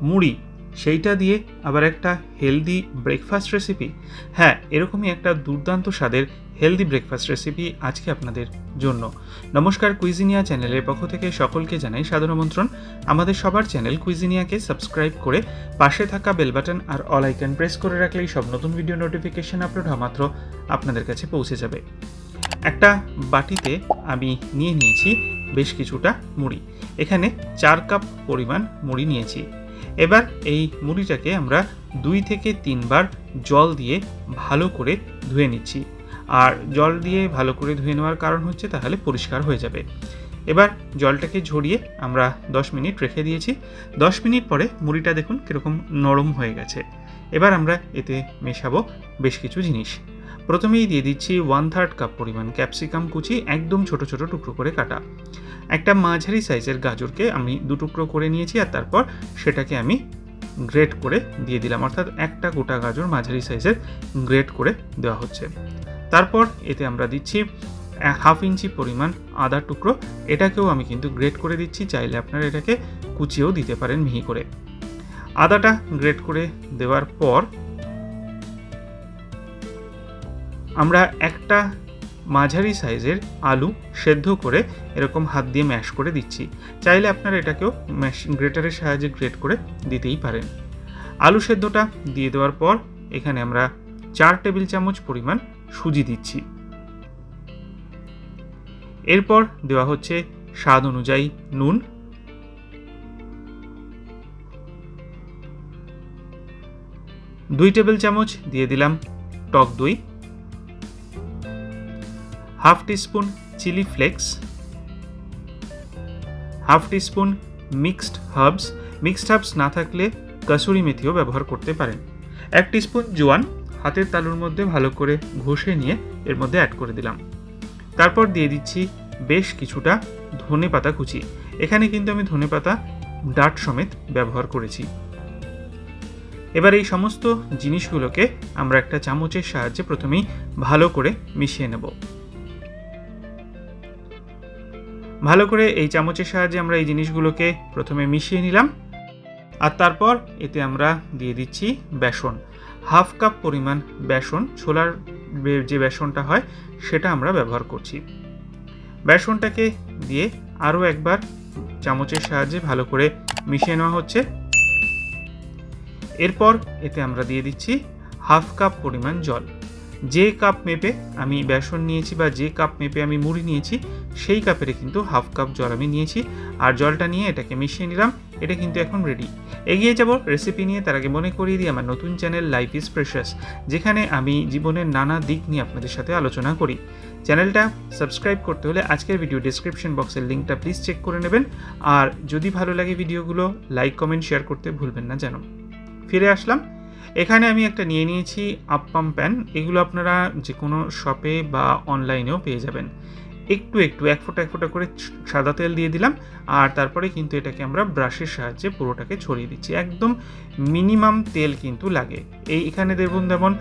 মুড়ি, সেইটা দিয়ে আবার একটা হেলদি ব্রেকফাস্ট রেসিপি। হ্যাঁ, এরকমই একটা দুর্দান্ত স্বাদের হেলদি ব্রেকফাস্ট রেসিপি আজকে আপনাদের জন্য। নমস্কার, কুইজিনিয়া চ্যানেলের পক্ষ থেকে সকলকে জানাই সাদর আমন্ত্রণ। আমাদের সবার চ্যানেল কুইজিনিয়াকে সাবস্ক্রাইব করে পাশে থাকা বেল বাটন আর অল আইকন প্রেস করে রাখলেই সব নতুন ভিডিও নোটিফিকেশন আপলোড হওয়া মাত্র আপনাদের কাছে পৌঁছে যাবে। একটা বাটিতে আমি নিয়ে নিয়েছি বেশ কিছুটা মুড়ি। এখানে 4 কাপ পরিমাণ মুড়ি নিয়েছি। এবার এই মুড়িটাকে আমরা 2 থেকে 3 বার জল দিয়ে ভালো করে ধুয়ে নিচ্ছি। আর জল দিয়ে ভালো করে ধুয়ে নেওয়ার কারণ হচ্ছে তাহলে পরিষ্কার হয়ে যাবে। এবার জলটাকে ঝরিয়ে আমরা 10 মিনিট রেখে দিয়েছি। 10 মিনিট পরে মুড়িটা দেখুন কীরকম নরম হয়ে গেছে। এবার আমরা এতে মেশাবো বেশ কিছু জিনিস। প্রথমেই দিয়ে দিচ্ছি 1/3 কাপ পরিমাণ ক্যাপসিকাম কুচি, একদম ছোট ছোট টুকরো করে কাটা। একটা মাঝারি সাইজের গাজরকে আমি 2 টুকরো করে নিয়েছি, আর তারপর সেটাকে আমি গ্রেট করে দিয়ে দিলাম, অর্থাৎ একটা গোটা গাজর মাঝারি সাইজের গ্রেট করে দেওয়া হচ্ছে। তারপর এতে আমরা দিচ্ছি 1/2 ইঞ্চি পরিমাণ আদা টুকরো, এটাকেও আমি কিন্তু গ্রেট করে দিচ্ছি, চাইলে আপনারা এটাকে কুচিয়েও দিতে পারেন মিহি করে। আদাটা গ্রেট করে দেওয়ার পর আমরা একটা মাঝারি সাইজের আলু সেদ্ধ করে এরকম হাত দিয়ে ম্যাশ করে দিচ্ছি, চাইলে আপনারা এটাকেও গ্রেটারের সাহায্যে গ্রেট করে দিতেই পারেন। আলু সেদ্ধটা দিয়ে দেওয়ার পর এখানে আমরা 4 টেবিল চামচ পরিমাণ সুজি দিচ্ছি। এরপর দেওয়া হচ্ছে স্বাদ অনুযায়ী নুন, 2 টেবিল চামচ দিয়ে দিলাম টক দই, 1/2 teaspoon chilli flakes, 1/2 teaspoon mixed herbs না থাকলে কাসুরি মেথিও ব্যবহার করতে পারেন, 1 টিস্পুন জোয়ান হাতের তালুর মধ্যে ভালো করে ঘষে নিয়ে এর মধ্যে অ্যাড করে দিলাম। তারপর দিয়ে দিচ্ছি বেশ কিছুটা ধনেপাতা কুচি। এখানে কিন্তু আমি ধনেপাতা ডাঁট সমেত ব্যবহার করেছি। এবার এই সমস্ত জিনিসগুলোকে আমরা একটা চামচের সাহায্যে প্রথমেই ভালো করে মিশিয়ে নেব। ভালো করে এই চামচের সাহায্যে আমরা এই জিনিসগুলোকে প্রথমে মিশিয়ে নিলাম, আর তারপর এতে আমরা দিয়ে দিচ্ছি বেসন। 1/2 কাপ পরিমাণ বেসন, ছোলার যে বেসনটা হয় সেটা আমরা ব্যবহার করছি। বেসনটাকে দিয়ে আরও একবার চামচের সাহায্যে ভালো করে মিশিয়ে নেওয়া হচ্ছে। এরপর এতে আমরা দিয়ে দিচ্ছি 1/2 কাপ পরিমাণ জল। যে কাপ মেপে আমি বেসন নিয়েছি বা যে কাপ মেপে আমি মুড়ি নিয়েছি সেই কাপেরই কিন্তু 1/2 কাপ জল আমি নিয়েছি, আর জলটা নিয়ে এটাকে মিশিয়ে নিলাম। এটা কিন্তু এখন রেডি। এগিয়ে যাব রেসিপি নিয়ে, তার আগে মনে করিয়ে দিই আমার নতুন চ্যানেল লাইফ ইজ প্রেশাস, যেখানে আমি জীবনের নানা দিক নিয়ে আপনাদের সাথে আলোচনা করি। চ্যানেলটা সাবস্ক্রাইব করতে হলে আজকের ভিডিও ডেসক্রিপশন বক্সের লিঙ্কটা প্লিজ চেক করে নেবেন, আর যদি ভালো লাগে ভিডিওগুলো লাইক কমেন্ট শেয়ার করতে ভুলবেন না যেন। ফিরে আসলাম। এখানে আমি একটা নিয়ে নিয়েছি আপ্পাম প্যান। এগুলো আপনারা যে কোনো শপে বা অনলাইনেও পেয়ে যাবেন। একটু 1 ফোঁটা করে সাদা তেল দিয়ে দিলাম, আর তারপরে কিন্তু এটাকে আমরা ব্রাশের সাহায্যে পুরোটাকে ছড়িয়ে দিচ্ছি। একদম মিনিমাম তেল কিন্তু লাগে। এখানে দেখুন যেমন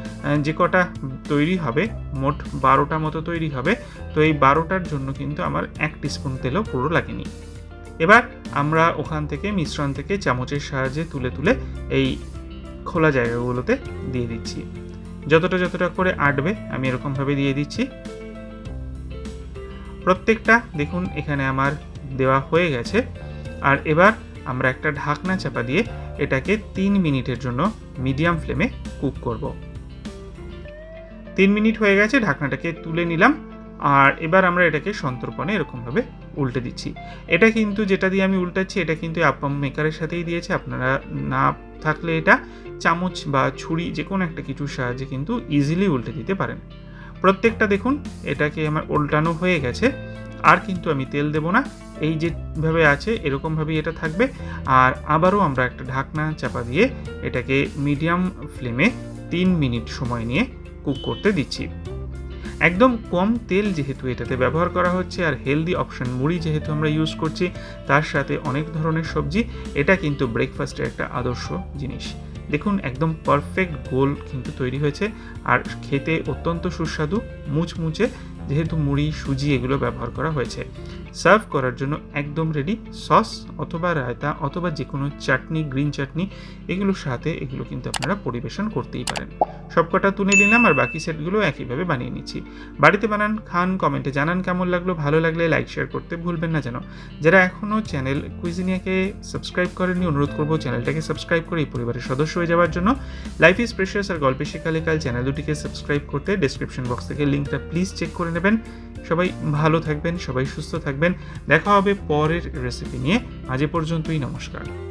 যে কটা তৈরি হবে, মোট 12টা মতো তৈরি হবে, তো এই 12টার জন্য কিন্তু আমার 1 টিস্পুন তেলও পুরো লাগেনি। এবার আমরা ওখান থেকে মিশ্রণ থেকে চামচের সাহায্যে তুলে এই খোলা জায়গাগুলোতে দিয়ে দিচ্ছি। যতটা করে আটবে আমি এরকমভাবে দিয়ে দিচ্ছি। প্রত্যেকটা দেখুন এখানে আমার দেওয়া হয়ে গেছে, আর এবার আমরা একটা ঢাকনা চাপা দিয়ে এটাকে 3 মিনিটের জন্য মিডিয়াম ফ্লেমে কুক করব। 3 মিনিট হয়ে গেছে, ঢাকনাটাকে তুলে নিলাম, আর এবার আমরা এটাকে সন্তর্পণে এরকমভাবে উল্টে দিচ্ছি। এটা কিন্তু যেটা দিয়ে আমি উল্টাচ্ছি এটা কিন্তু আপ্পাম মেকারের সাথেই দিয়েছে, আপনারা না থাকলে এটা চামচ বা ছুরি যে কোনো একটা কিছুর সাহায্যে কিন্তু ইজিলি উল্টে দিতে পারেন। প্রত্যেকটা দেখুন এটাকে আমার উল্টানো হয়ে গেছে, আর কিন্তু আমি তেল দেব না, এই যেভাবে আছে এরকমভাবেই এটা থাকবে। আর আবারও আমরা একটা ঢাকনা চাপা দিয়ে এটাকে মিডিয়াম ফ্লেমে 3 মিনিট সময় নিয়ে কুক করতে দিচ্ছি। একদম কম তেল যেহেতু এটাতে ব্যবহার করা হচ্ছে, আর হেলদি অপশন মুড়ি যেহেতু আমরা ইউজ করছি, তার সাথে অনেক ধরনের সবজি, এটা কিন্তু ব্রেকফাস্টের একটা আদর্শ জিনিস। দেখুন একদম পারফেক্ট গোল কিন্তু তৈরি হয়েছে, আর খেতে অত্যন্ত সুস্বাদু মুচমুচে, যেহেতু মুড়ি সুজি এগুলো ব্যবহার করা হয়েছে। সার্ভ করার জন্য একদম রেডি। সস অথবা রায়তা অথবা যে কোনো চাটনি, গ্রিন চাটনি এগুলোর সাথে এগুলো কিন্তু আপনারা পরিবেশন করতেই পারেন। সবকটা তুলে নিলাম আর বাকি সেটগুলো একইভাবে বানিয়ে নিচ্ছি। বাড়িতে বানান, খান, কমেন্টে জানান কেমন লাগলো। ভালো লাগলে লাইক শেয়ার করতে ভুলবেন না যেন। যারা এখনও চ্যানেল কুইজিনিয়াকে সাবস্ক্রাইব করেননি, অনুরোধ করবো চ্যানেলটাকে সাবস্ক্রাইব করে এই পরিবারের সদস্য হয়ে যাওয়ার জন্য। লাইফ ইজ প্রেশিয়াস আর গল্পে শেখালে কাল চ্যানেল দুটিকে সাবস্ক্রাইব করতে ডেসক্রিপশন বক্স থেকে লিঙ্কটা প্লিজ চেক করে নেবেন। সবাই ভালো থাকবেন, সবাই সুস্থ থাকবেন। দেখা হবে পরের রেসিপি নিয়ে। আজ এ পর্যন্তই, নমস্কার।